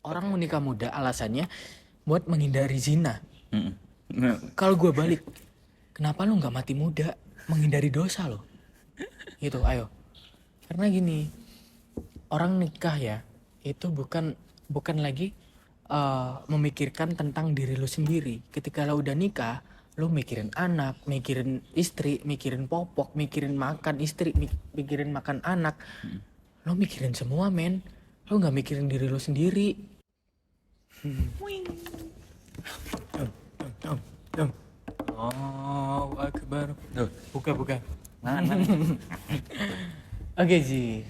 Orang menikah muda alasannya buat menghindari zina. Mm-mm. Kalau gue balik, kenapa lu nggak mati muda menghindari dosa lo? Gitu, ayo. Karena gini, orang nikah ya itu bukan lagi memikirkan tentang diri lu sendiri. Ketika lo udah nikah, lu mikirin anak, mikirin istri, mikirin popok, mikirin makan istri, mikirin makan anak. Lo mikirin semua, men. Lo nggak mikirin diri lo sendiri. Oh, akbar. Tuh, Buka. mana? Oke, Ji.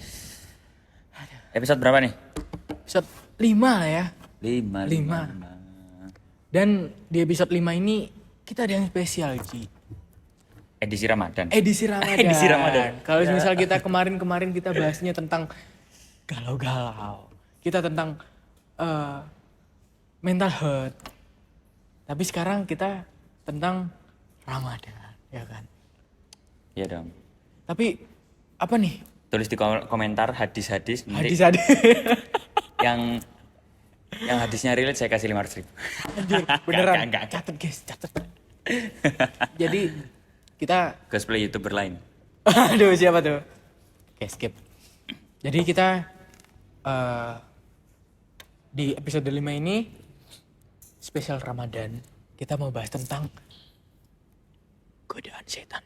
Episode berapa nih? Episode 5 lah ya. 5. Lima. Dan di episode 5 ini kita ada yang spesial, Ji. Edisi Ramadan. Edisi Ramadan. Edisi Ramadan. Kalau misal kita kemarin kita bahasnya tentang galau-galau. Kita tentang mental health. Tapi sekarang kita tentang Ramadan, ya kan? Iya dong. Tapi apa nih? Tulis di komentar hadis-hadis nanti Hadis-hadis. yang hadisnya relate saya kasih 500.000. Anjir, beneran. Enggak. Catat, guys, catat. Jadi kita Cosplay YouTuber lain. aduh, siapa tuh? Oke, skip. Jadi kita di episode 5 ini spesial Ramadan. Kita mau bahas tentang godaan setan.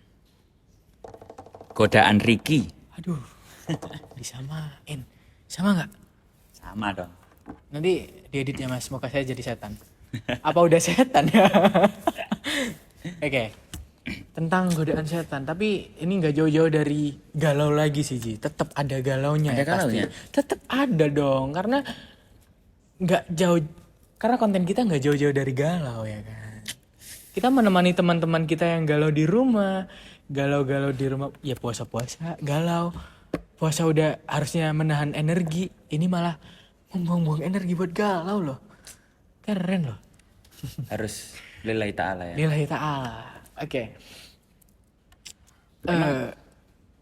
Godaan Ricky. Aduh, disamain. Sama nggak? Sama dong. Nanti dieditnya mas, semoga saya jadi setan. Apa udah setan ya? Oke, tentang godaan setan. Tapi ini nggak jauh-jauh dari galau lagi sih, Ji. Tetap ada galaunya. Ada ya, pasti. galaunya? Tetap ada dong, karena nggak jauh. Karena konten kita nggak jauh-jauh dari galau ya kan. Kita menemani teman-teman kita yang galau di rumah, galau-galau di rumah. Ya puasa-puasa, galau. Puasa udah harusnya menahan energi, ini malah membuang-buang energi buat galau loh. Keren loh. Harus lillahi ta'ala ya. Lillahi ta'ala. Oke.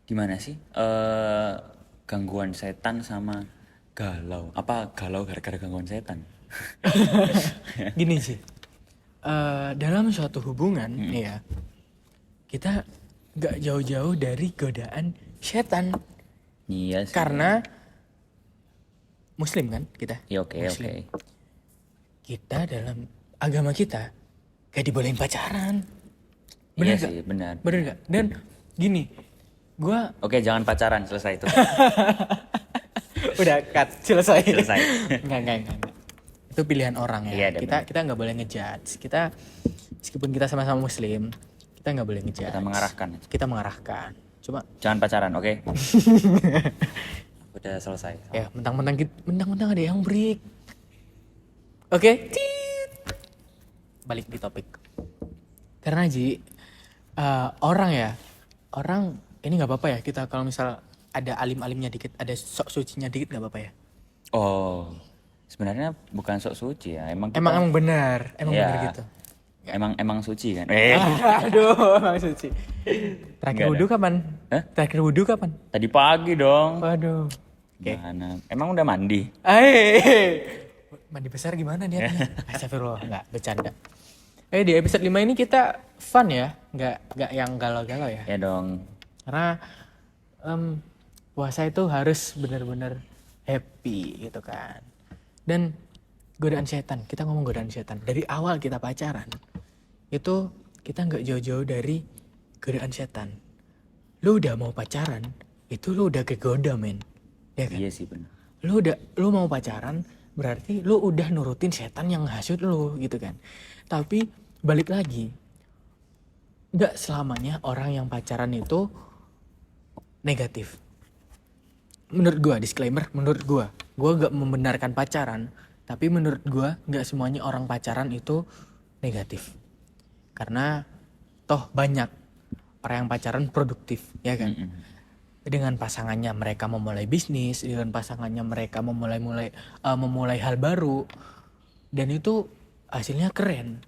Gimana sih? Gangguan setan sama galau. Apa galau gara-gara gangguan setan? Gini sih. Dalam suatu hubungan ya, kita gak jauh-jauh dari godaan setan. Iya sih. Karena Muslim kan kita. Ya oke. Kita dalam agama kita gak dibolehin pacaran. Bener Iya gak? sih, benar. Bener gak? Dan gini, gua Oke, jangan pacaran, selesai itu. udah cut, selesai. Selesai. Enggak. Itu pilihan orang ya. Iya, Kita nggak boleh ngejudge. Kita meskipun kita sama-sama Muslim, kita nggak boleh ngejudge. Kita mengarahkan. Cuma Jangan pacaran, oke? Udah selesai. ya mentang-mentang ada yang break. Oke, Tit. Balik di topik. Karena Ji, orang ini nggak apa-apa ya kita kalau misal ada alim-alimnya dikit, ada sok sucinya dikit nggak apa-apa ya. Oh, sebenarnya bukan sok suci ya. Emang Benar, Iya. benar gitu. Emang suci kan? Aduh, emang suci. Terakhir Nggak ada. wudhu kapan? Hah? Terakhir wudhu kapan? Tadi pagi dong. Waduh. Oke. Gimana? Emang udah mandi? Mandi besar gimana niatnya? Astagfirullah, enggak, bercanda. Di episode 5 ini kita fun ya, enggak yang galau-galau ya. Ya dong. Karena puasa itu harus benar-benar happy gitu kan. Dan godaan setan, kita ngomong godaan setan. Dari awal kita pacaran, itu kita nggak jauh-jauh dari godaan setan. Lu udah mau pacaran, itu lu udah kegoda men. Ya kan? Iya sih benar. Lu mau pacaran, berarti lu udah nurutin setan yang hasut lu gitu kan. Tapi balik lagi, nggak selamanya orang yang pacaran itu negatif. Menurut gua, disclaimer, menurut gua nggak membenarkan pacaran, tapi menurut gua nggak semuanya orang pacaran itu negatif. Karena toh banyak orang yang pacaran produktif, ya kan? Dengan pasangannya mereka memulai bisnis, dengan pasangannya mereka memulai hal baru, dan itu hasilnya keren.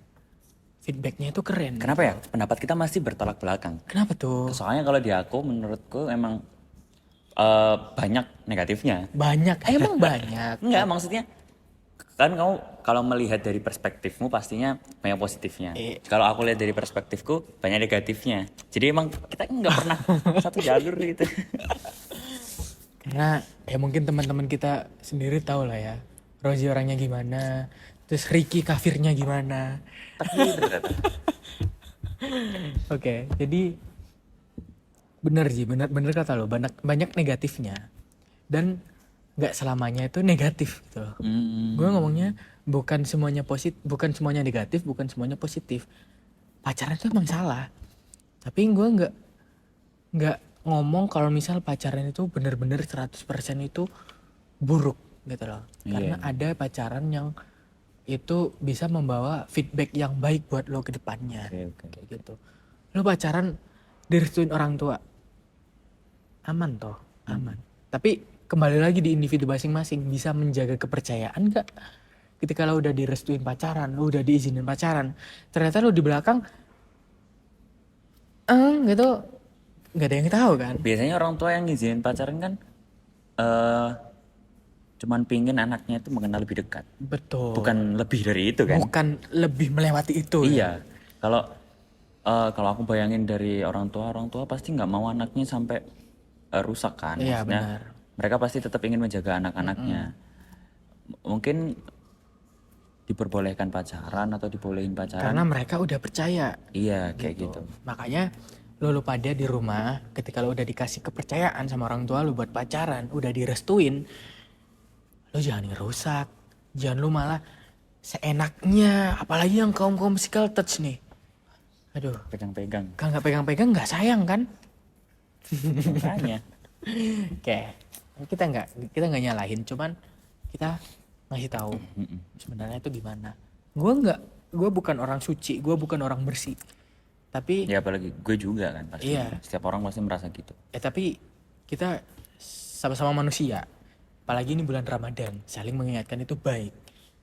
Feedbacknya itu keren. Kenapa ya? Pendapat kita masih bertolak belakang. Kenapa tuh? Soalnya kalau di aku, menurutku emang banyak negatifnya. Banyak, emang banyak. Enggak, maksudnya Kan kamu kalau melihat dari perspektifmu pastinya banyak positifnya. Kalau aku lihat dari perspektifku banyak negatifnya. Jadi emang kita kan nggak pernah satu jalur gitu. Karena ya mungkin teman-teman kita sendiri tahu lah ya, Rozi orangnya gimana, terus Ricky kafirnya gimana. Takdir ternyata. Oke, jadi bener sih, bener kata lo, banyak negatifnya dan nggak selamanya itu negatif gitu. Gue ngomongnya bukan semuanya positif, bukan semuanya negatif, bukan semuanya positif. Pacaran itu emang salah, tapi gue nggak ngomong kalau misal pacaran itu bener-bener 100% itu buruk gitu loh. Karena ada pacaran yang itu bisa membawa feedback yang baik buat lo ke depannya. Oke. Kayak gitu. Lo pacaran direstuin orang tua, aman toh, aman. Tapi kembali lagi di individu masing-masing, bisa menjaga kepercayaan gak? Ketika lo udah direstuin pacaran, lo udah diizinin pacaran, ternyata lo di belakang gitu, nggak ada yang tahu kan? Biasanya orang tua yang ngizinin pacaran kan eh cuman pingin anaknya itu mengenal lebih dekat. Betul. Bukan lebih dari itu kan? Bukan lebih melewati itu. Ya? Iya. Kalau aku bayangin dari orang tua pasti nggak mau anaknya sampai rusak kan. Iya, Maksudnya benar. mereka pasti tetap ingin menjaga anak-anaknya. Mungkin diperbolehkan pacaran atau dibolehin pacaran. Karena mereka udah percaya. Iya, kayak gitu. Makanya lo pada di rumah, ketika lo udah dikasih kepercayaan sama orang tua lo buat pacaran, udah direstuin, lo jangan ngerusak. Jangan lo malah seenaknya, apalagi yang kaum physical touch nih. Aduh, Pegang-pegang. kalau nggak pegang-pegang nggak sayang kan? Makanya. Oke, kita nggak nyalahin, cuman kita ngasih tahu sebenarnya itu gimana. Gue bukan orang suci, gue bukan orang bersih. Tapi Ya apalagi gue juga kan pasti. Iya. Setiap orang pasti merasa gitu. tapi kita sama-sama manusia. Apalagi ini bulan Ramadan, saling mengingatkan itu baik.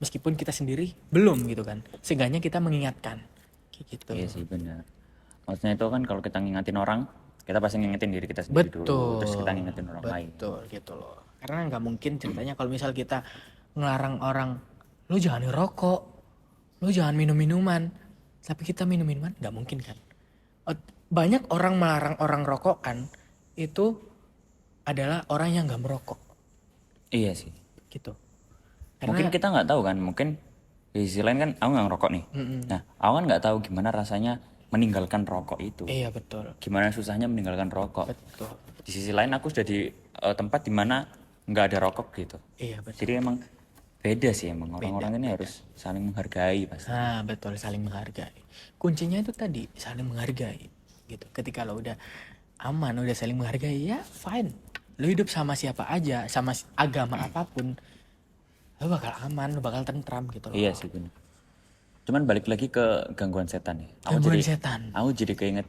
Meskipun kita sendiri belum gitu kan. Seenggaknya kita mengingatkan. Kayak gitu. Iya sih benar. Maksudnya itu kan kalau kita ngingetin orang, kita pasti ngingetin diri kita sendiri dulu. Terus kita ngingetin orang lain. Betul gitu loh. Karena nggak mungkin ceritanya kalau misal kita ngelarang orang, lu jangan ngerokok, lu jangan minum minuman, tapi kita minum minuman, nggak mungkin kan. Banyak orang melarang orang rokok kan, itu adalah orang yang nggak merokok Iya sih. gitu. Mungkin kita nggak tahu kan, mungkin di sisi lain kan aku nggak ngerokok nih. Nah, aku kan nggak tahu gimana rasanya meninggalkan rokok itu. Iya betul. Gimana susahnya meninggalkan rokok. Betul. Di sisi lain aku sudah di tempat dimana nggak ada rokok gitu. Iya betul. Jadi emang beda sih emang orang-orang ini harus saling menghargai pasti. Nah betul, saling menghargai. Kuncinya itu tadi saling menghargai gitu. Ketika lo udah aman, udah saling menghargai, ya fine. Lo hidup sama siapa aja, sama agama apapun, lo bakal aman, lo bakal tentram gitu loh. Iya sih benar. Cuman balik lagi ke gangguan setan nih. Gangguan setan. Aku jadi keinget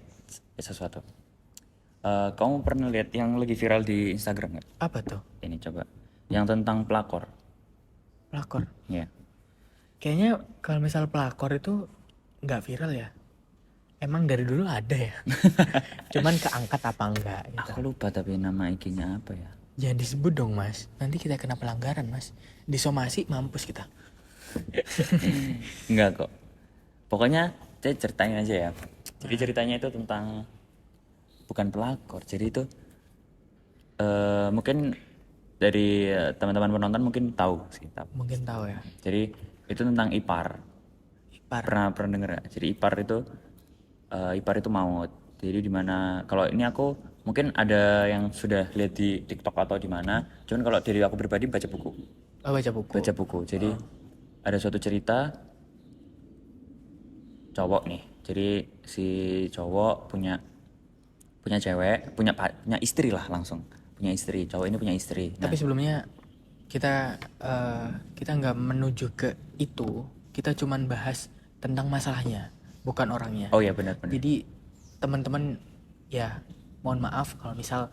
sesuatu. Kamu pernah lihat yang lagi viral di Instagram nggak? Apa tuh? Ini coba. Yang tentang pelakor. Pelakor. Ya. Kayaknya kalau misal pelakor itu nggak viral ya. Emang dari dulu ada ya. Cuman keangkat apa enggak gitu. Aku lupa tapi nama IG-nya apa ya? Jangan disebut dong mas. Nanti kita kena pelanggaran mas. Disomasi mampus kita. Enggak kok. Pokoknya saya ceritain aja ya. Jadi ceritanya itu tentang bukan pelakor. Jadi itu mungkin dari teman-teman penonton mungkin tahu sih. Mungkin tahu ya. Jadi itu tentang ipar. Ipar. Pernah dengar gak? Jadi ipar itu maut. Jadi dimana kalau ini aku mungkin ada yang sudah lihat di TikTok atau di mana. Cuman kalau dari aku pribadi baca buku. Oh, baca buku. Baca buku. Jadi ada suatu cerita cowok nih. Jadi si cowok punya cewek, punya istri lah langsung. Punya istri. Cowok ini punya istri. Tapi sebelumnya kita nggak menuju ke itu. Kita cuman bahas tentang masalahnya, bukan orangnya. Oh iya benar. Jadi teman-teman ya mohon maaf kalau misal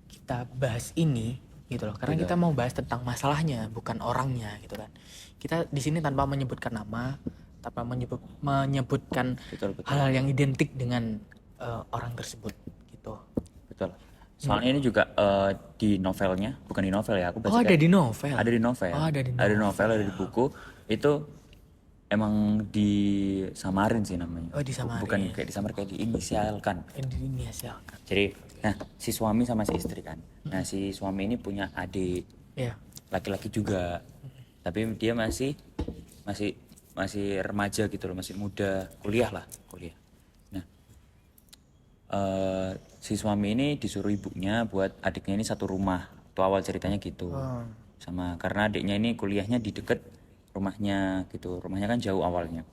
kita bahas ini gitu loh. Karena kita mau bahas tentang masalahnya, bukan orangnya gitu kan. Kita di sini tanpa menyebutkan nama, tanpa menyebutkan Betul. hal yang identik dengan orang tersebut gitu. Betul. Soalnya ini juga di novelnya, bukan di novel ya, aku baca Oh, ada kayak di novel. ada di novel. Oh, ada di Ada di novel, ada di buku. Itu emang disamarin sih namanya. Oh, disamarin. Bukan kayak disamar, kayak diinisialkan. Ini hasilkan. Jadi, nah si suami sama si istri kan. Nah si suami ini punya adik Ya. laki-laki juga, tapi dia masih masih masih remaja gitu loh, masih muda, kuliah lah, kuliah. Nah, si suami ini disuruh ibunya buat adiknya ini satu rumah. Itu awal ceritanya gitu. Oh. Sama karena adiknya ini kuliahnya di deket rumahnya gitu. Rumahnya kan jauh awalnya.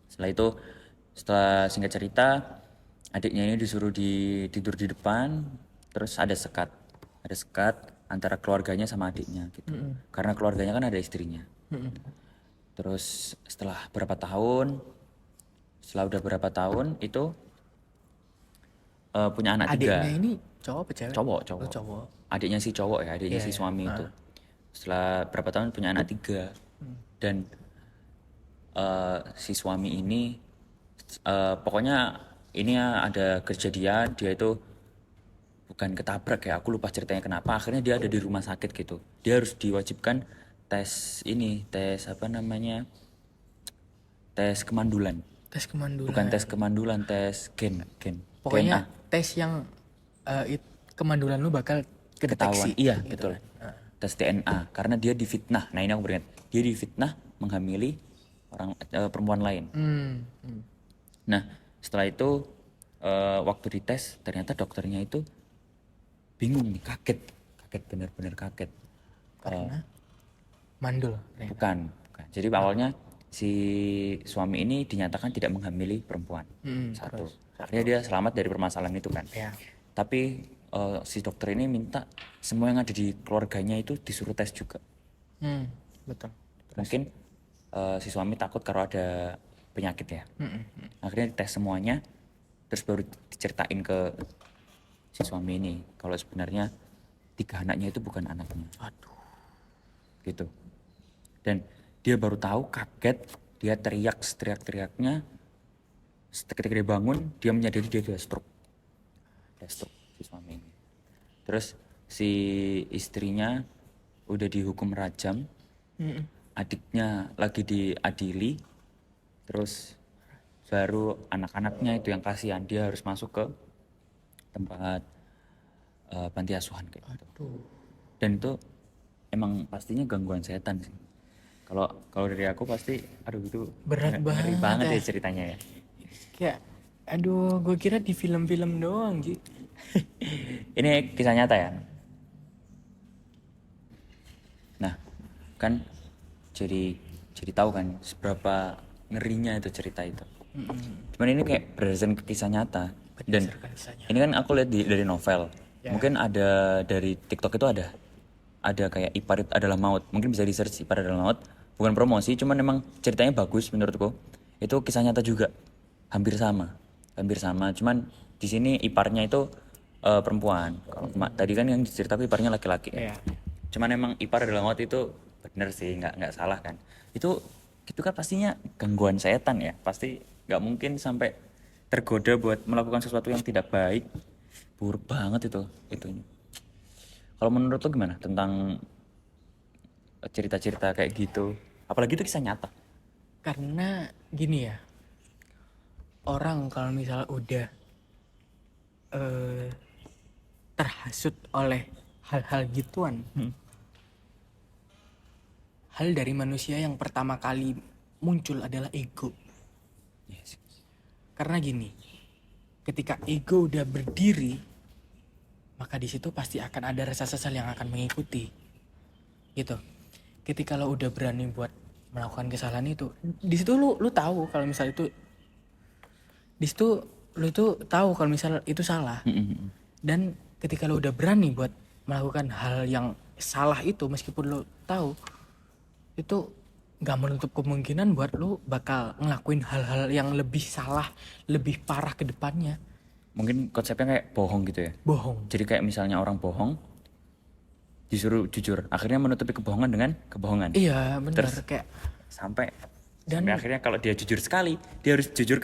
Setelah singkat cerita, adiknya ini disuruh tidur di depan, terus ada sekat. Ada sekat antara keluarganya sama adiknya gitu. Karena keluarganya kan ada istrinya. Terus setelah udah berapa tahun itu punya anak tiga. Adiknya ini cowok apa cewek? Cowok. Oh, cowok. Adiknya si cowok ya, adiknya Iya, si iya. suami itu. Setelah berapa tahun punya anak tiga. Dan si suami ini pokoknya ini ya ada kejadian dia itu bukan ketabrak ya, aku lupa ceritanya kenapa. Akhirnya dia ada di rumah sakit gitu. Dia harus diwajibkan tes apa namanya? Tes kemandulan. Tes kemandulan. Bukan tes kemandulan, tes gen. Pokoknya DNA. tes yang kemandulan lu bakal kedeteksi. Ketahuan. Iya, gitu. betul. Tes DNA karena dia difitnah. Nah, ini aku beringat. Dia difitnah menghamili perempuan lain. Nah, setelah itu waktu dites ternyata dokternya itu bingung nih, kaget bener-bener kaget. Karena mandul. Bukan. Jadi awalnya si suami ini dinyatakan tidak menghamili perempuan. Satu. Akhirnya dia selamat dari permasalahan itu kan. Ya. Tapi si dokter ini minta semua yang ada di keluarganya itu disuruh tes juga. Betul. Mungkin si suami takut kalau ada penyakit ya. Akhirnya dites semuanya, terus baru diceritain ke si suami ini kalau sebenarnya 3 anaknya itu bukan anaknya. Aduh. Gitu. Dan dia baru tahu, kaget, dia teriaknya. Ketika dia bangun, dia menyadari dia ada stroke si suami ini. Terus si istrinya udah dihukum rajam, adiknya lagi diadili, terus baru anak-anaknya itu yang kasihan, dia harus masuk ke tempat panti asuhan kayak gitu. Dan itu emang pastinya gangguan setan sih. Kalau dari aku pasti, aduh itu Berat ngeri banget banget ya ceritanya ya. Kayak, aduh, gue kira di film-film doang, Ji. Ini kisah nyata ya. Nah, kan jadi tahu kan seberapa ngerinya itu cerita itu. Cuman ini kayak berdasarkan ke kisah nyata. Dan Berdasarkan kisah nyata. ini kan aku lihat dari novel. Ya. Mungkin ada dari TikTok itu ada kayak Ipar adalah maut. Mungkin bisa di search Ipar adalah maut. Bukan promosi, cuman emang ceritanya bagus menurutku. Itu kisah nyata juga. Hampir sama. Cuman di sini iparnya itu perempuan. Kalau tadi kan yang diceritakan iparnya laki-laki. Iya. Cuman emang ipar adalah maut itu bener sih, nggak salah kan. Itu kan pastinya gangguan setan ya. Pasti nggak mungkin sampai tergoda buat melakukan sesuatu yang tidak baik. Buruk banget itu. Kalau menurut lo gimana tentang cerita-cerita kayak gitu? Apalagi itu kisah nyata. Karena gini ya, orang kalau misalnya udah terhasut oleh hal-hal gituan, hal dari manusia yang pertama kali muncul adalah ego. Yes. Karena gini, ketika ego udah berdiri, maka di situ pasti akan ada rasa sesal yang akan mengikuti. Gitu. Ketika lo udah berani buat melakukan kesalahan itu, di situ lu tahu kalau misal itu, di situ lu itu tahu kalau misal itu salah. Dan ketika lo udah berani buat melakukan hal yang salah itu, meskipun lo tahu itu nggak menutup kemungkinan buat lo bakal ngelakuin hal-hal yang lebih salah, lebih parah ke depannya. Mungkin konsepnya kayak bohong gitu ya. Bohong. Jadi kayak misalnya orang bohong disuruh jujur, akhirnya menutupi kebohongan dengan kebohongan. Iya benar, Terus kayak sampai akhirnya kalau dia jujur sekali, dia harus jujur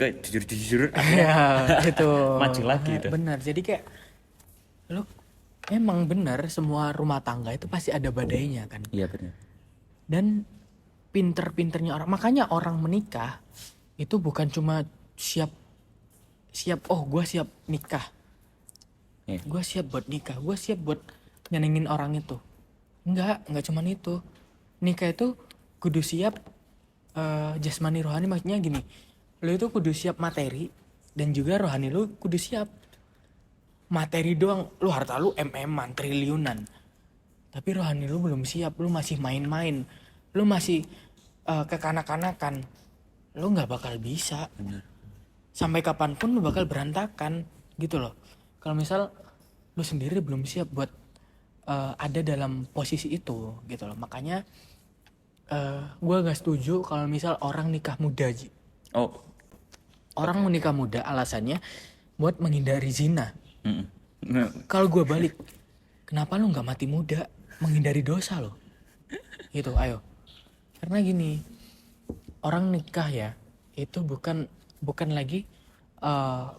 ya itu maju lagi itu. benar. Jadi kayak emang benar semua rumah tangga itu pasti ada badainya kan. Iya benar. Dan pinter-pinternya orang, makanya orang menikah itu bukan cuma siap oh gue siap nikah, Iya. gue siap buat nikah, gue siap buat nyenengin orang itu. Enggak cuman itu. Nikah itu kudu siap jasmani rohani, maksudnya gini, lu itu kudu siap materi dan juga rohani lu kudu siap. Materi doang, lu harta lu MM-an, triliunan, tapi rohani lu belum siap, lu masih main-main, lu masih kekanak-kanakan, lu nggak bakal bisa. Benar. Sampai kapanpun lu bakal berantakan gitu loh. Kalau misal lu sendiri belum siap buat ada dalam posisi itu gitu loh. Makanya gue gak setuju kalau misal orang nikah muda. Oh. Orang menikah muda alasannya buat menghindari zina. Mm-mm. Kalau gue balik, kenapa lu nggak mati muda menghindari dosa lo? Gitu, ayo. Karena gini, orang nikah ya itu bukan lagi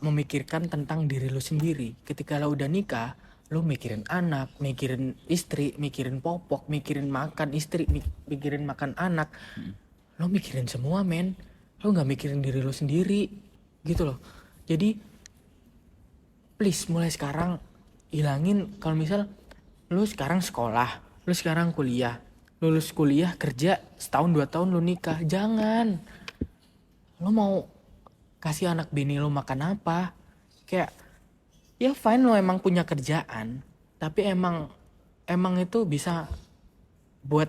memikirkan tentang diri lu sendiri. Ketika lo udah nikah, lu mikirin anak, mikirin istri, mikirin popok, mikirin makan istri, mikirin makan anak. Lo mikirin semua, men. Lo nggak mikirin diri lo sendiri, gitu loh. Jadi please mulai sekarang hilangin kalau misal lu sekarang sekolah, lu sekarang kuliah, lulus kuliah kerja setahun 2 tahun lu nikah. Jangan. Lu mau kasih anak bini lu makan apa? Kayak ya fine lu emang punya kerjaan, tapi emang itu bisa buat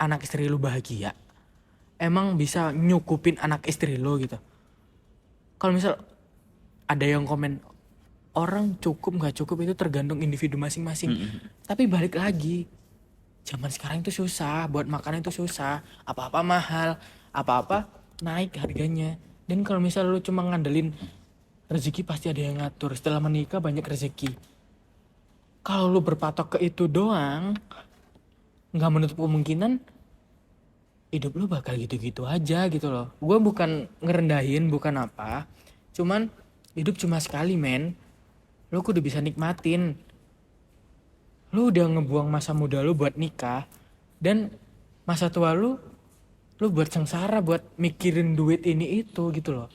anak istri lu bahagia. Emang bisa nyukupin anak istri lu gitu. Kalau misal ada yang komen orang cukup nggak cukup itu tergantung individu masing-masing. Tapi balik lagi, zaman sekarang itu susah, buat makan itu susah, apa-apa mahal, apa-apa naik harganya. Dan kalau misal lu cuma ngandelin rezeki pasti ada yang ngatur. Setelah menikah banyak rezeki. Kalau lu berpatok ke itu doang, nggak menutup kemungkinan hidup lu bakal gitu-gitu aja gitu loh. Gue bukan ngerendahin, bukan apa. Cuman hidup cuma sekali, men. Lu kudu bisa nikmatin. Lu udah ngebuang masa muda lu buat nikah. Dan masa tua lu buat sengsara, buat mikirin duit ini itu gitu loh.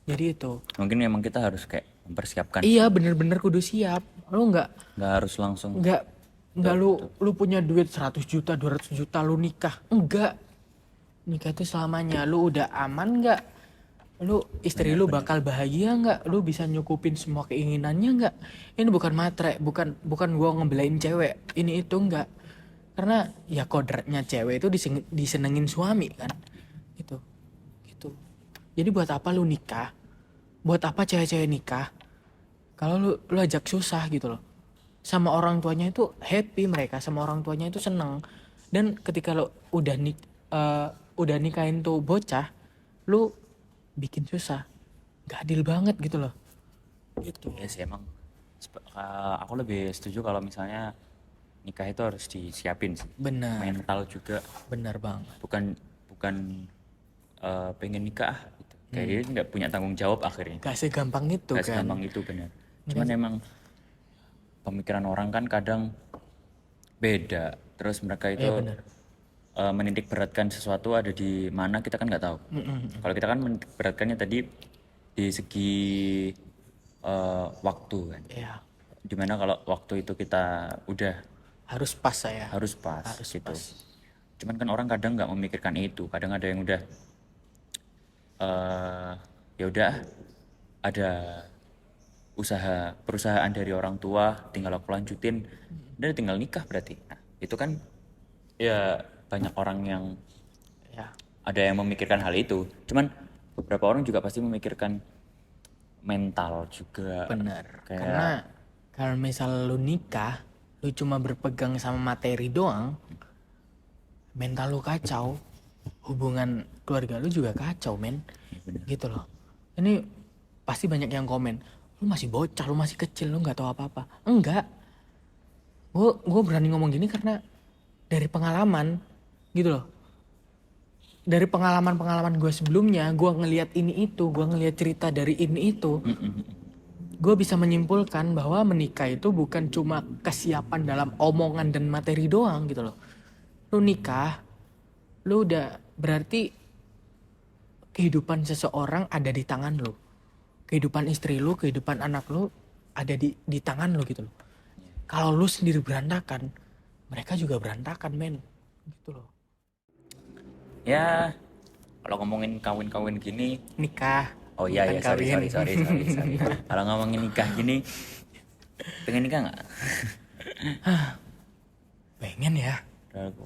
Jadi itu. Mungkin emang kita harus kayak mempersiapkan. Iya bener-bener kudu siap. Lu Nggak harus langsung. nggak lu punya duit 100 juta 200 juta lu nikah. Enggak. Nikah itu selamanya. Lu udah aman nggak? Lu istri lu bakal bahagia nggak? Lu bisa nyukupin semua keinginannya nggak? Ini bukan matre, bukan gua ngebelain cewek ini itu nggak. Karena ya kodratnya cewek itu disenengin suami kan. Gitu. Jadi buat apa lu nikah? Buat apa cewek-cewek nikah? Kalau lu ajak susah gitu loh. Sama orang tuanya itu happy, mereka sama orang tuanya itu seneng. Dan ketika lu udah nikahin tuh bocah, lu bikin susah. Gak adil banget gitu loh. Gitu. Ya sih emang. Aku lebih setuju kalau misalnya nikah itu harus disiapin sih. Benar. Mental juga. Benar banget. Bukan pengen nikah gitu. Kayak dia nggak punya tanggung jawab akhirnya. Gak segampang itu Gak kan. segampang itu benar. Cuman emang pemikiran orang kan kadang beda. Terus mereka itu menitik beratkan sesuatu ada di mana kita kan nggak tahu. Kalau kita kan menitik beratkannya tadi di segi waktu kan. Iya. Dimana kalau waktu itu kita udah Harus pas saya. harus pas gitu. Cuman kan orang kadang nggak memikirkan itu. Kadang ada yang udah ya udah ada perusahaan dari orang tua, tinggal aku lanjutin dan tinggal nikah berarti. Nah, itu kan ya banyak orang yang Ya. ada yang memikirkan hal itu. Cuman beberapa orang juga pasti memikirkan mental juga. Bener. Kayak Karena kalau misal lu nikah, lu cuma berpegang sama materi doang, mental lu kacau, hubungan keluarga lu juga kacau, men. Gitu loh. Ini pasti banyak yang komen, lu masih bocah, lu masih kecil, lu nggak tahu apa-apa. Enggak. Gue berani ngomong gini karena dari pengalaman, gitu loh. Dari pengalaman gue sebelumnya, gue ngelihat ini itu, gue ngelihat cerita dari ini itu. gue bisa menyimpulkan bahwa menikah itu bukan cuma kesiapan dalam omongan dan materi doang gitu loh. Lu nikah, lu udah berarti kehidupan seseorang ada di tangan lu. Kehidupan istri lu, kehidupan anak lu ada di tangan lu gitu loh. Kalau lu sendiri berantakan, mereka juga berantakan, men. Gitu loh. Ya, kalau ngomongin kawin-kawin gini, Nikah. oh iya bukan ya, sorry. kawin. Kalau ngomongin nikah gini, pengen nikah nggak? Pengen ya,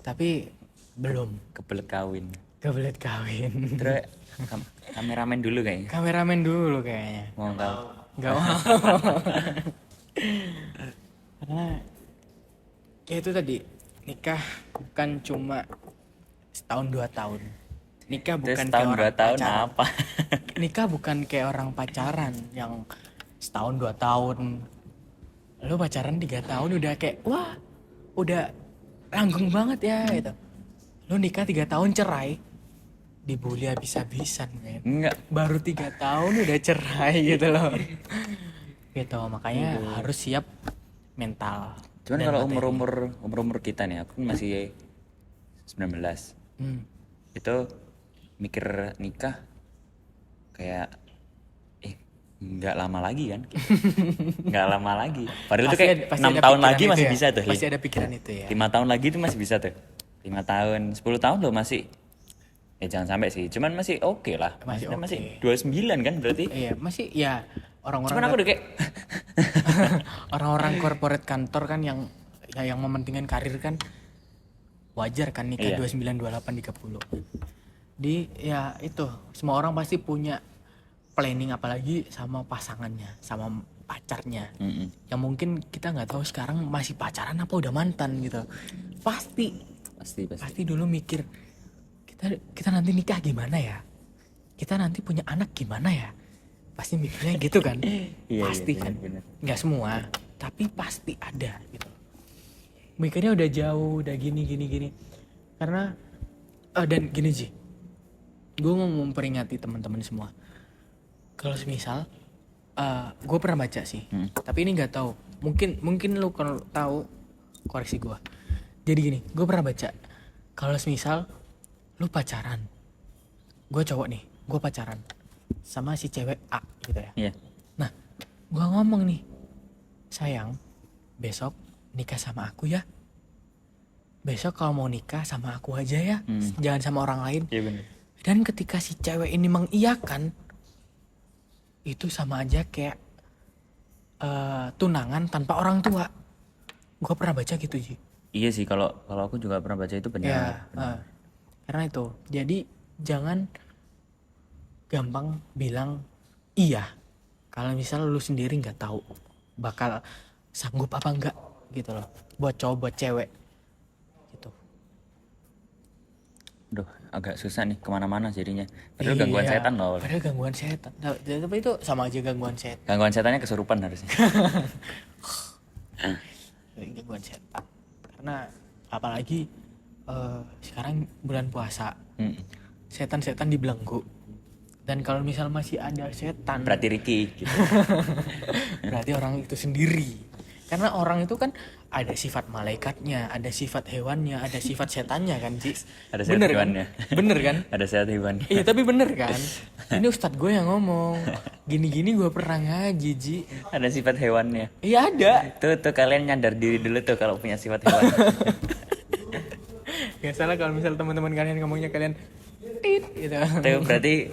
tapi belum. Kebelet kawin. Kebelet kawin. Terus kameramen dulu kayaknya. Kameramen dulu kayaknya. Mau tahu? Gak mau. Karena ya itu tadi, nikah bukan cuma setahun 2 tahun. Nikah Terus bukan tahun kayak 2 orang tahun pacaran. apa? Nikah bukan kayak orang pacaran yang setahun 2 tahun. Lu pacaran 3 tahun udah kayak wah, udah langgeng banget ya gitu. Lu nikah 3 tahun cerai, dibully habis-habisan men. Enggak. Baru 3 tahun udah cerai gitu loh. Gitu, makanya harus siap mental. Cuman dan kalau materi. umur kita nih, aku masih 19. Hmm. Itu mikir nikah kayak nggak lama lagi kan? Nggak lama lagi. Padahal itu kayak Pasti 6 ada tahun pikiran lagi itu masih ya? bisa tuh. Pasti ada pikiran itu ya. 5 tahun lagi itu masih bisa tuh. 5 tahun, 10 tahun loh masih. Jangan sampai sih. Cuman masih oke lah. Masih Maksudnya masih oke. 29 kan berarti. Iya, masih ya orang-orang Cuman aku udah kayak orang-orang corporate kantor kan yang mementingkan karir kan wajar kan nikah Iya. 29, 28, 30. Ya itu, semua orang pasti punya planning apalagi sama pasangannya, sama pacarnya. Mm-mm. Yang mungkin kita nggak tahu sekarang masih pacaran apa udah mantan gitu. Pasti Pasti. dulu mikir kita nanti nikah gimana ya? Kita nanti punya anak gimana ya? Pasti mikirnya gitu kan? Iya, Pasti iya, kan? benar. Nggak semua, tapi pasti ada gitu. Mikirnya udah jauh, udah gini. Karena dan gini sih, gue mau memperingati teman-teman semua. Kalau semisal, gue pernah baca sih, tapi ini nggak tahu. Mungkin lu kalau tahu koreksi gue. Jadi gini, gue pernah baca. Kalau semisal lu pacaran, gue cowok nih, gue pacaran sama si cewek A gitu ya. Iya. Nah, gue ngomong nih, sayang, besok nikah sama aku ya. Besok kalau mau nikah sama aku aja ya, jangan sama orang lain. Iya benar. Dan ketika si cewek ini mengiyakan, itu sama aja kayak tunangan tanpa orang tua. Gue pernah baca gitu Ji. Iya sih, kalau aku juga pernah baca itu Ya, benar. karena itu. Jadi jangan gampang bilang iya kalau misal lu sendiri nggak tahu bakal sanggup apa enggak gitu loh. Buat cowok, buat cewek gitu. Duh, agak susah nih kemana-mana jadinya. Padahal Iya, gangguan setan loh. Padahal gangguan setan. Tapi itu sama aja gangguan setan. Gangguan setannya kesurupan harusnya. Gangguan setan. Karena apalagi sekarang bulan puasa, setan-setan dibelenggu. Dan kalau misal masih ada setan, Berarti Ricky gitu. berarti orang itu sendiri. Karena orang itu kan ada sifat malaikatnya, ada sifat hewannya, ada sifat setannya kan sih. Ada sehat Bener kan? hewannya. Bener kan? Ada sehat hewan. Iya tapi bener kan? Ini ustadz gue yang ngomong. Gini-gini gue pernah ngaji Ji. Ada sifat hewannya. Iya ada. Tuh kalian nyadar diri dulu tuh kalau punya sifat hewan. Gak salah kalau misal teman-teman kalian ngomongnya kalian tit gitu. Tuh berarti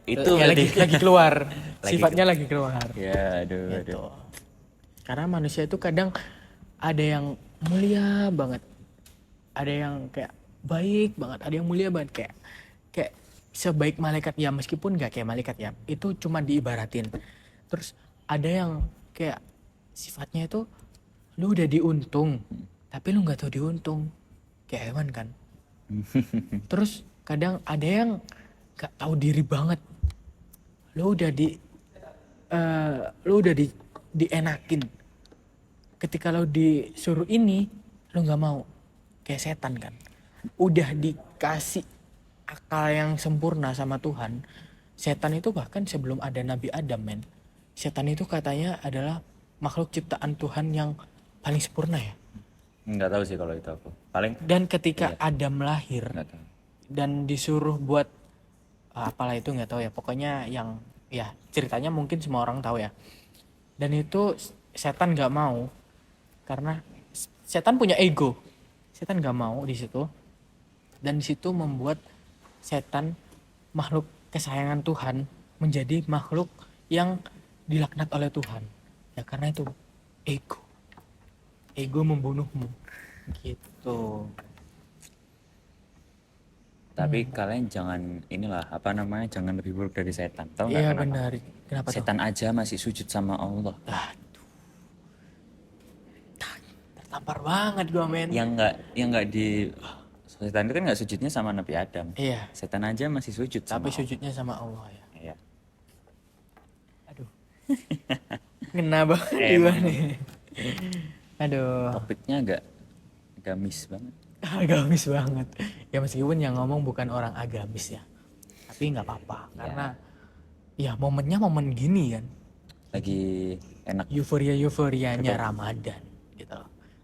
itu Ya, berarti lagi keluar. Lagi Sifatnya lagi keluar. Ya, aduh. Gitu. Karena manusia itu kadang ada yang mulia banget, ada yang kayak baik banget, ada yang mulia banget kayak sebaik malaikat ya, meskipun nggak kayak malaikat ya, itu cuma diibaratin. Terus ada yang kayak sifatnya itu lu udah diuntung tapi lu nggak tahu diuntung, kayak hewan kan. Terus kadang ada yang nggak tahu diri banget, lu udah dienakin. Ketika lo disuruh ini, lo nggak mau, kayak setan kan. Udah dikasih akal yang sempurna sama Tuhan. Setan itu bahkan sebelum ada Nabi Adam men, setan itu katanya adalah makhluk ciptaan Tuhan yang paling sempurna ya. Nggak tahu sih kalau itu aku. Paling Dan ketika Iya. Adam lahir nggak tahu. dan disuruh buat apalah itu nggak tahu ya, pokoknya yang ya ceritanya mungkin semua orang tahu ya. Dan itu setan nggak mau karena setan punya ego. Setan nggak mau di situ. Dan di situ membuat setan, makhluk kesayangan Tuhan, menjadi makhluk yang dilaknat oleh Tuhan. Ya karena itu ego. Ego membunuhmu. Gitu. Tapi kalian jangan inilah apa namanya, jangan lebih buruk dari setan. Tahu nggak Iya kenapa? benar. Kenapa tuh? Setan aja masih sujud sama Allah. Tertampar banget gua men. Yang nggak di setan itu kan nggak sujudnya sama Nabi Adam. Iya. Setan aja masih sujud sama Tapi Allah. sujudnya sama Allah ya. Iya. Aduh. Ngena banget Emang. gimana nih. Aduh. Topiknya agak agamis banget. Agamis banget. Ya meskipun yang ngomong bukan orang agamis ya. Tapi nggak apa-apa. Karena ya momennya momen gini kan. Lagi enak. Euforia-euforianya Ramadan gitu.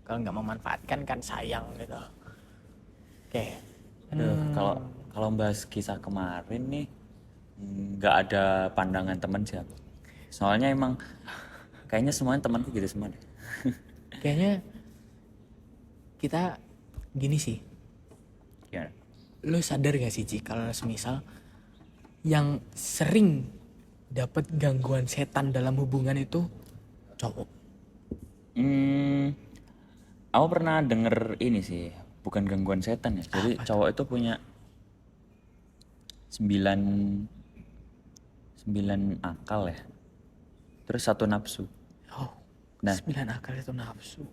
Kalau nggak memanfaatkan kan sayang gitu. Oke. Aduh, kalau bahas kisah kemarin nih nggak ada pandangan teman siapa. Soalnya emang kayaknya semuanya temanku gitu semua deh. Kayaknya kita gini sih. Gimana? Lu sadar gak sih Ci kalau semisal yang sering dapat gangguan setan dalam hubungan itu cowok. Aku pernah denger ini sih, bukan gangguan setan ya. Jadi cowok itu punya 9 akal ya. Terus 1 nafsu. Oh, Nah. 9 akal itu nafsu.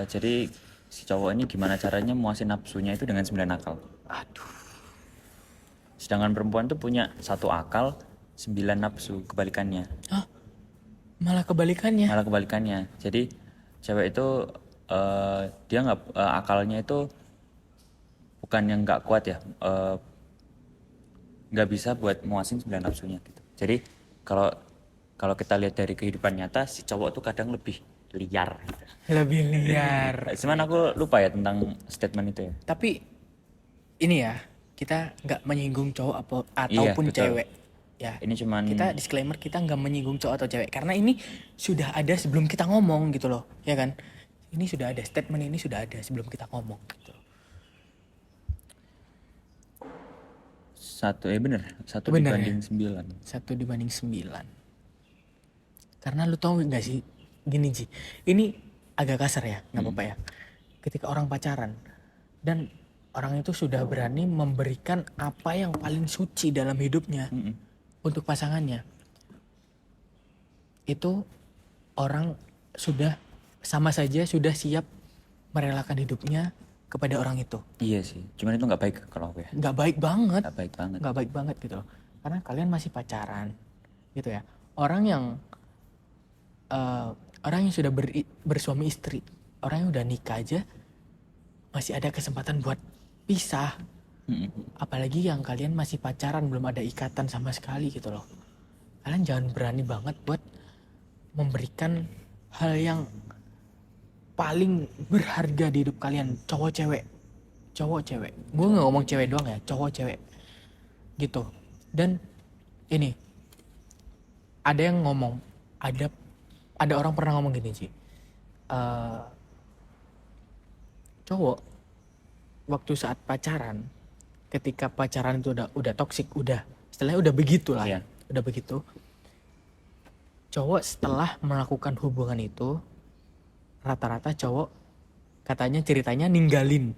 Jadi si cowok ini gimana caranya muasin nafsunya itu dengan 9 akal. Aduh. Sedangkan perempuan tuh punya 1 akal, 9 nafsu, kebalikannya. Hah? Malah kebalikannya. Malah kebalikannya. Jadi cewek itu dia nggak akalnya itu bukan yang nggak kuat ya, nggak bisa buat muasin 9 nafsunya gitu. Jadi kalau kita lihat dari kehidupan nyata, si cowok tuh kadang lebih liar. Lebih liar. Cuman aku lupa ya tentang statement itu ya. Tapi ini ya, kita nggak menyinggung cowok ataupun betul. cewek. Ya. Ini cuman Kita disclaimer, kita nggak menyinggung cowok atau cewek karena ini sudah ada sebelum kita ngomong gitu loh, ya kan? Ini sudah ada, statement ini sudah ada sebelum kita ngomong gitu. bener, 1 Bener dibanding 9. 1/9. Karena lu tau gak sih, gini Ji, ini agak kasar ya, nggak apa-apa ya. Ketika orang pacaran dan orang itu sudah berani memberikan apa yang paling suci dalam hidupnya untuk pasangannya, itu orang sudah sama saja sudah siap merelakan hidupnya kepada orang itu. Iya sih, cuman itu nggak baik kalau aku ya. Nggak baik banget. Nggak baik banget. Nggak baik banget gitu loh. Karena kalian masih pacaran gitu ya. Orang yang sudah bersuami istri, orang yang udah nikah aja masih ada kesempatan buat pisah. Apalagi yang kalian masih pacaran, belum ada ikatan sama sekali gitu loh. Kalian jangan berani banget buat memberikan hal yang paling berharga di hidup kalian, cowok cewek. Gue nggak ngomong cewek doang ya, cowok cewek gitu. Dan ini ada yang ngomong, ada orang pernah ngomong gini sih, cowok waktu saat pacaran, ketika pacaran itu udah toksik, istilahnya udah begitu lah, udah begitu. Cowok setelah melakukan hubungan itu, rata-rata cowok katanya ceritanya ninggalin,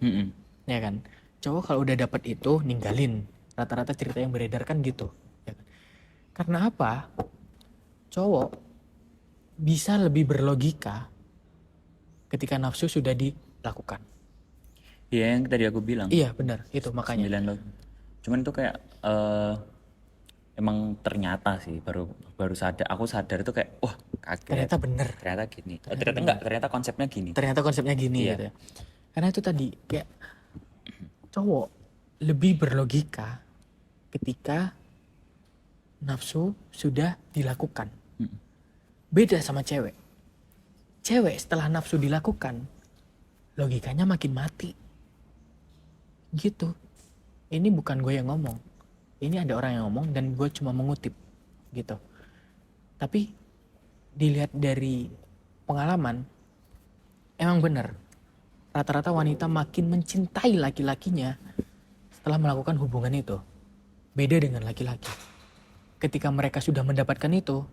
ya kan? Cowok kalau udah dapet itu ninggalin, rata-rata cerita yang beredar kan gitu, ya kan? Karena apa? Cowok bisa lebih berlogika ketika nafsu sudah dilakukan. Iya, yang tadi aku bilang. Iya benar, itu makanya. 9 loh. Cuman itu kayak emang ternyata sih baru sadar, aku sadar itu kayak wah kaget. Ternyata bener. Ternyata gini. Ternyata enggak, ternyata konsepnya gini. Ternyata konsepnya gini gitu ya. Karena itu tadi kayak cowok lebih berlogika ketika nafsu sudah dilakukan. Beda sama cewek. Cewek setelah nafsu dilakukan, logikanya makin mati. Gitu. Ini bukan gue yang ngomong. Ini ada orang yang ngomong dan gue cuma mengutip. Gitu. Tapi dilihat dari pengalaman, emang bener. Rata-rata wanita makin mencintai laki-lakinya setelah melakukan hubungan itu. Beda dengan laki-laki. Ketika mereka sudah mendapatkan itu,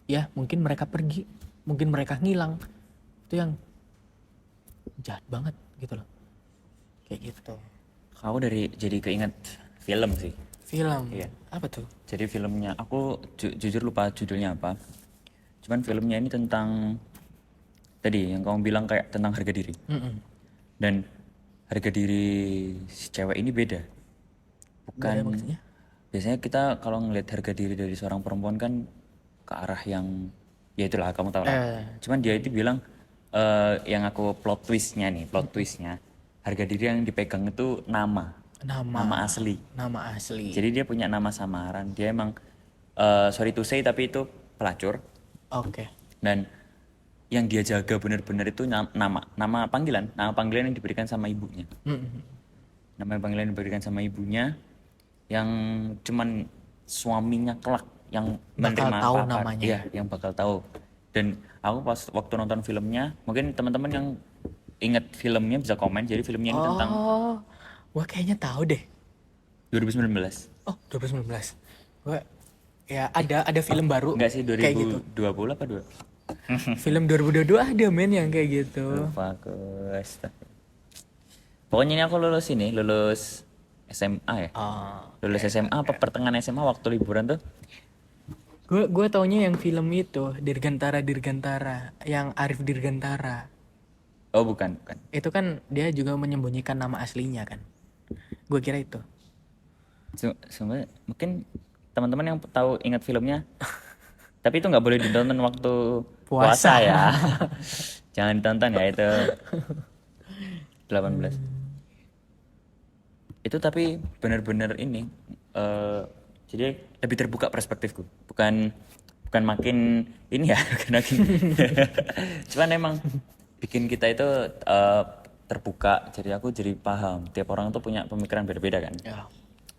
ya mungkin mereka pergi, mungkin mereka ngilang. Itu yang jahat banget gitu loh. Kayak gitu. Aku jadi keinget film sih. Film. Iya. Apa tuh? Jadi filmnya, aku jujur lupa judulnya apa. Cuman filmnya ini tentang, tadi yang kamu bilang kayak tentang harga diri. Dan harga diri si cewek ini beda. Bukan, Beda maksudnya? biasanya kita kalau ngelihat harga diri dari seorang perempuan kan ke arah yang, ya itulah kamu tahu lah. Cuman dia itu bilang, yang aku plot twistnya, harga diri yang dipegang itu nama asli. Nama asli. Jadi dia punya nama samaran. Dia emang, sorry to say, tapi itu pelacur. Oke. Dan yang dia jaga benar-benar itu nama panggilan yang diberikan sama ibunya. Nama panggilan yang diberikan sama ibunya, yang cuman suaminya kelak yang Bakal menerima tahu apa-apa. namanya. Iya, yang bakal tahu. Dan aku pas waktu nonton filmnya, mungkin teman-teman yang ingat filmnya bisa komen. Jadi filmnya ini tentang Oh, gue kayaknya tahu deh. 2019. Oh, 2019. Gue ya ada film baru Enggak sih, kayak gitu. 2020 apa 2? Film 2022 ada men yang kayak gitu. Bagus. Pokoknya ini aku lulus SMA ya. Oh, Lulus SMA apa pertengahan SMA waktu liburan tuh. gue taunya yang film itu Dirgantara yang Arif Dirgantara. Oh bukan. Itu kan dia juga menyembunyikan nama aslinya kan. Gue kira itu. Sebenarnya mungkin teman-teman yang tahu ingat filmnya. Tapi itu nggak boleh ditonton waktu puasa ya. Jangan ditonton ya itu. 18. Itu tapi benar-benar ini, jadi lebih terbuka perspektifku. Bukan makin ini ya, bukan makin. Cuman emang bikin kita itu terbuka. Jadi aku jadi paham. Tiap orang tuh punya pemikiran berbeda kan. Ya.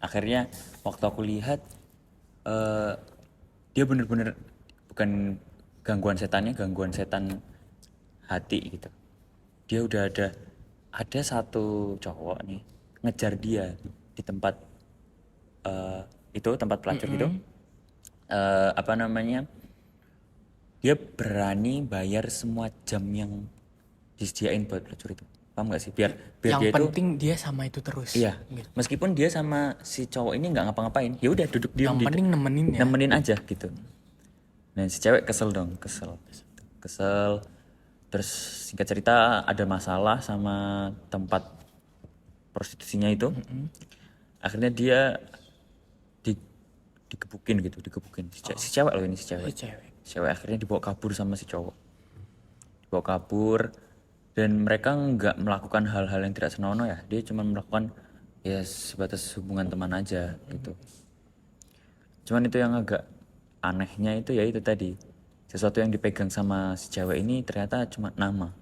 Akhirnya waktu aku lihat, dia benar-benar bukan gangguan setan hati gitu. Dia udah ada satu cowok nih ngejar dia di tempat tempat pelacur gitu. Apa namanya? Dia berani bayar semua jam yang disediain buat pelacur itu. Paham gak sih? Biar Yang dia penting dia sama itu terus. iya. Gitu. Meskipun dia sama si cowok ini nggak ngapa-ngapain, ya udah duduk diam Yang penting nemenin ya. nemenin aja gitu. Nah si cewek kesel. Terus singkat cerita ada masalah sama tempat prostitusinya itu. Akhirnya dia digebukin. Si cewek loh ini si cewek. Si cewek akhirnya dibawa kabur sama si cowok. Dibawa kabur dan mereka nggak melakukan hal-hal yang tidak senonoh ya. Dia cuma melakukan ya sebatas hubungan teman aja gitu. Cuman itu yang agak anehnya itu ya itu tadi. Sesuatu yang dipegang sama si cewek ini ternyata cuma nama.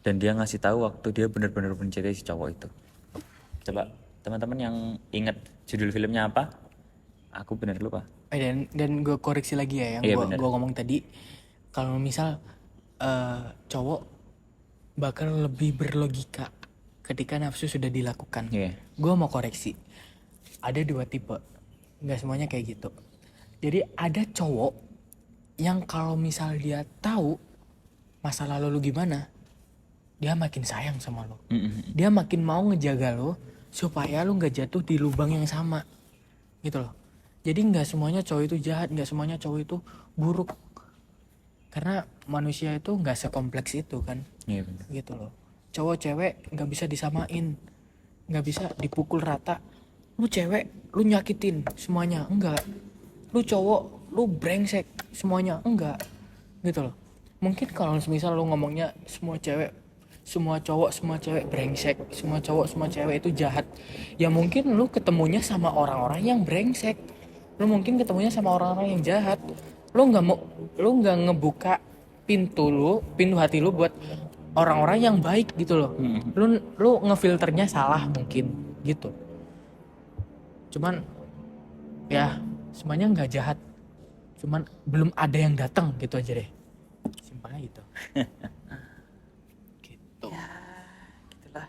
Dan dia ngasih tahu waktu dia benar-benar mencintai si cowok itu. Coba teman-teman yang ingat judul filmnya apa? Aku benar lupa. Dan gue koreksi lagi ya yang Iya, gue ngomong tadi. Kalau misal cowok bakal lebih berlogika ketika nafsu sudah dilakukan. Iya. Gue mau koreksi. Ada dua tipe. Nggak semuanya kayak gitu. Jadi ada cowok yang kalau misal dia tahu masa lalu lu gimana, dia makin sayang sama lo. Dia makin mau ngejaga lo supaya lo nggak jatuh di lubang yang sama, gitu loh. Jadi nggak semuanya cowok itu jahat, nggak semuanya cowok itu buruk. Karena manusia itu nggak sekompleks itu kan, Iya benar. gitu loh. Cowok cewek nggak bisa disamain, nggak bisa dipukul rata. Lu cewek, lu nyakitin semuanya, enggak. Lu cowok, lu brengsek semuanya, enggak, gitu loh. Mungkin kalau misal lu ngomongnya semua cowok semua cewek brengsek, semua cowok semua cewek itu jahat, ya mungkin lu ketemunya sama orang-orang yang brengsek, lu mungkin ketemunya sama orang-orang yang jahat. lu nggak ngebuka pintu hati lu buat orang-orang yang baik gitu loh. Lu ngefilternya salah mungkin gitu. Cuman ya semuanya nggak jahat, cuman belum ada yang datang gitu aja deh, simpelnya gitu. Gitu. Itulah.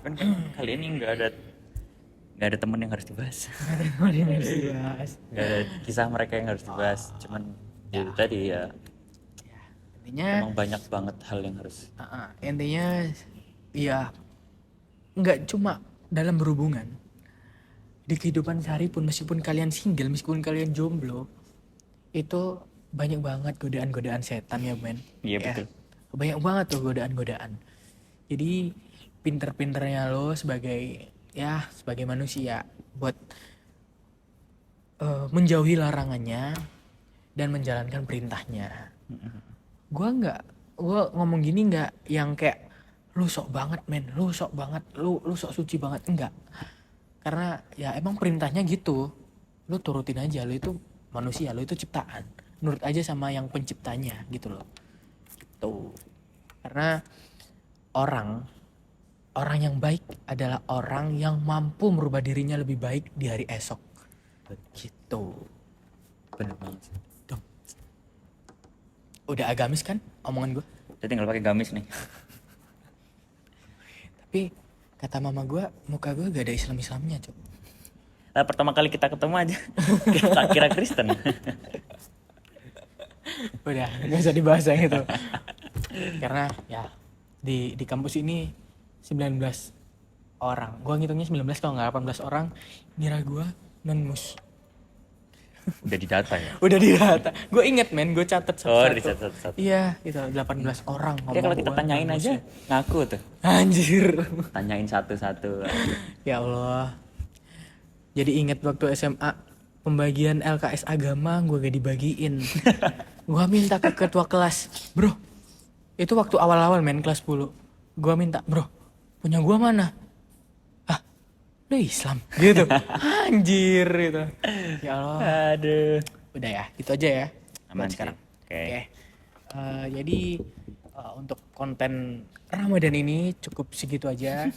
Kan kali ini nggak ada temen yang harus dibahas. Nggak ada kisah mereka yang harus dibahas. Cuman ya tadi ya Intinya emang banyak banget hal yang harus. intinya ya nggak cuma dalam berhubungan, di kehidupan sehari pun, meskipun kalian single, meskipun kalian jomblo, itu banyak banget godaan-godaan setan ya men. Iya, Ya, betul. banyak banget tuh godaan-godaan. Jadi pinter-pinternya lo sebagai manusia buat menjauhi larangannya dan menjalankan perintahnya. Gua ngomong gini nggak yang kayak lu sok banget men, lu sok banget, lu sok suci banget, enggak. Karena ya emang perintahnya gitu, lu turutin aja, lu itu manusia, lu itu ciptaan, nurut aja sama yang penciptanya gitu loh. Gitu. Karena orang yang baik adalah orang yang mampu merubah dirinya lebih baik di hari esok. Gitu. Bener banget sih. Tuh. Udah agamis kan omongan gue? Saya tinggal pakai gamis nih. Tapi kata mama gue, muka gue gak ada Islam-Islamnya cok. Nah, pertama kali kita ketemu aja kita kira Kristen. Udah gak usah dibahas yang itu. Karena ya di kampus ini 19 orang. Gue ngitungnya 19 kalau nggak 18 orang. Ngira gue non-mus. Udah didata ya. Udah didata. Gue inget men, gue catet Oh, satu-satu. dicatat satu-satu. Iya, itu 18 orang. Ya kalau kita gua tanyain non-mus. aja ngaku tuh. Anjir. Tanyain satu-satu. Ya Allah. Jadi inget waktu SMA pembagian LKS agama gue gak dibagiin. Gue minta ke ketua kelas, bro. Itu waktu awal-awal men kelas 10. Gue minta, bro, punya gue mana? Ah, lu Islam gitu. Anjir gitu. Ya Allah. Aduh. Udah ya, gitu aja ya. Aman Buat sih. sekarang. Oke. Jadi untuk konten Ramadan ini cukup segitu aja.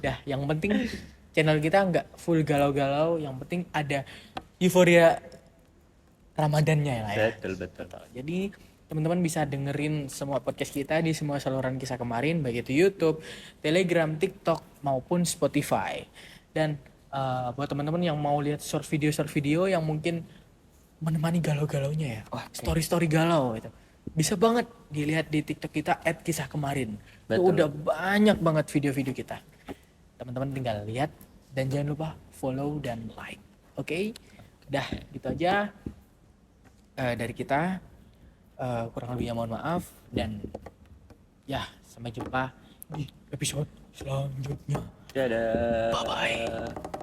Dah, yang penting channel kita nggak full galau-galau, yang penting ada euforia Ramadannya lah ya. Betul. Jadi teman-teman bisa dengerin semua podcast kita di semua saluran kisah kemarin, baik itu YouTube, Telegram, TikTok maupun Spotify. Dan buat teman-teman yang mau lihat short video yang mungkin menemani galau-galaunya ya, story galau itu bisa banget dilihat di TikTok kita @kisahkemarin. Itu Betul. udah banyak banget video-video kita. Teman-teman tinggal lihat dan jangan lupa follow dan like. Oke? Dah, gitu aja dari kita. Kurang lebihnya mohon maaf dan ya sampai jumpa di episode selanjutnya. Dadah. Bye bye.